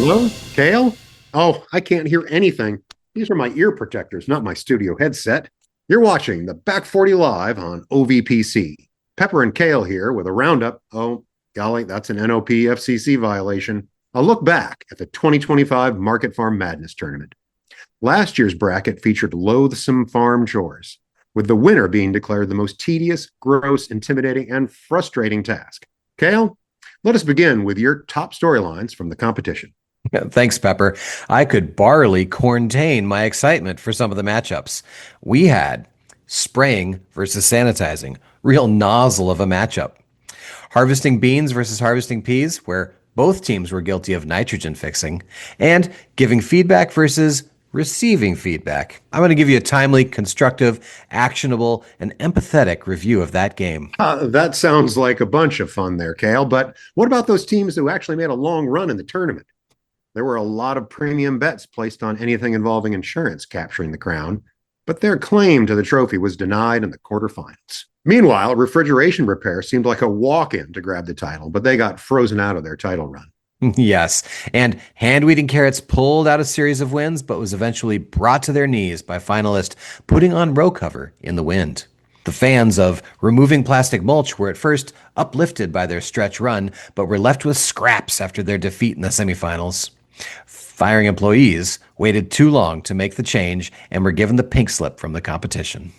Hello, Kale? Oh, I can't hear anything. These are my ear protectors, not my studio headset. You're watching the Back 40 Live on OVPC. Pepper and Cael here with a roundup. Oh, golly, that's an NOP FCC violation. A look back at the 2025 Market Farm Madness Tournament. Last year's bracket featured loathsome farm chores, with the winner being declared the most tedious, gross, intimidating, and frustrating task. Kale, let us begin with your top storylines from the competition. Thanks, Pepper. I could barely contain my excitement for some of the matchups. We had spraying versus sanitizing, real nozzle of a matchup. Harvesting beans versus harvesting peas, where both teams were guilty of nitrogen fixing, and giving feedback versus receiving feedback. I'm going to give you a timely, constructive, actionable, and empathetic review of that game. That sounds like a bunch of fun there, Kale. But what about those teams who actually made a long run in the tournament? There were a lot of premium bets placed on anything involving insurance capturing the crown, but their claim to the trophy was denied in the quarterfinals. Meanwhile, refrigeration repair seemed like a walk-in to grab the title, but they got frozen out of their title run. Yes, and Hand Weeding Carrots pulled out a series of wins, but was eventually brought to their knees by finalist Putting on Row Cover in the Wind. The fans of Removing Plastic Mulch were at first uplifted by their stretch run, but were left with scraps after their defeat in the semifinals. Firing employees waited too long to make the change and were given the pink slip from the competition.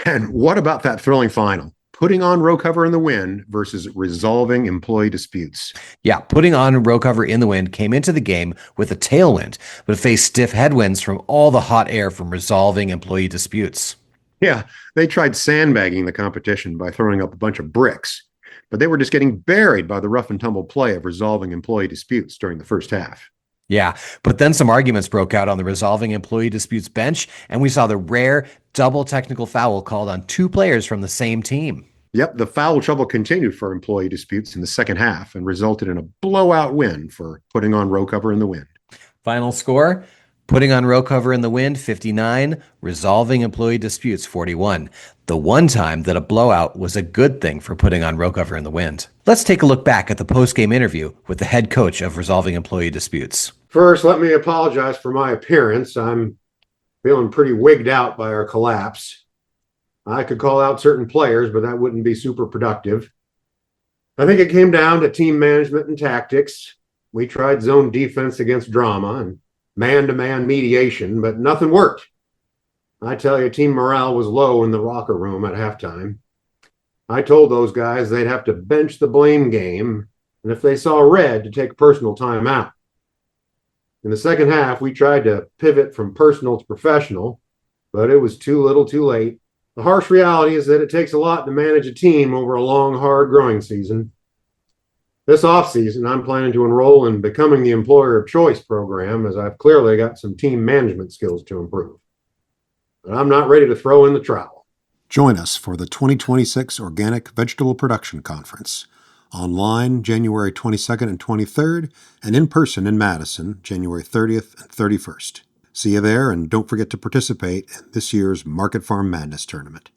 And what about that thrilling final? Putting on row cover in the wind versus resolving employee disputes. Yeah, Putting on Row Cover in the Wind came into the game with a tailwind, but faced stiff headwinds from all the hot air from resolving employee disputes. Yeah, they tried sandbagging the competition by throwing up a bunch of bricks, but they were just getting buried by the rough and tumble play of resolving employee disputes during the first half. Yeah, but then some arguments broke out on the resolving employee disputes bench, and we saw the rare double technical foul called on two players from the same team. Yep, the foul trouble continued for employee disputes in the second half and resulted in a blowout win for putting on row cover in the wind. Final score: Putting on Row Cover in the Wind 59, resolving employee disputes 41. The one time that a blowout was a good thing for Putting on Row Cover in the Wind. Let's take a look back at the post-game interview with the head coach of resolving employee disputes. First, let me apologize for my appearance. I'm feeling pretty wigged out by our collapse. I could call out certain players, but that wouldn't be super productive. I think it came down to team management and tactics. We tried zone defense against drama and man-to-man mediation, but nothing worked. I tell you, team morale was low in the locker room at halftime. I told those guys they'd have to bench the blame game, and if they saw red, to take personal time out. In the second half, we tried to pivot from personal to professional, but it was too little too late. The harsh reality is that it takes a lot to manage a team over a long, hard growing season. This offseason, I'm planning to enroll in Becoming the Employer of Choice program, as I've clearly got some team management skills to improve. But I'm not ready to throw in the trowel. Join us for the 2026 Organic Vegetable Production Conference, online January 22nd and 23rd, and in person in Madison, January 30th and 31st. See you there, and don't forget to participate in this year's Market Farm Madness Tournament.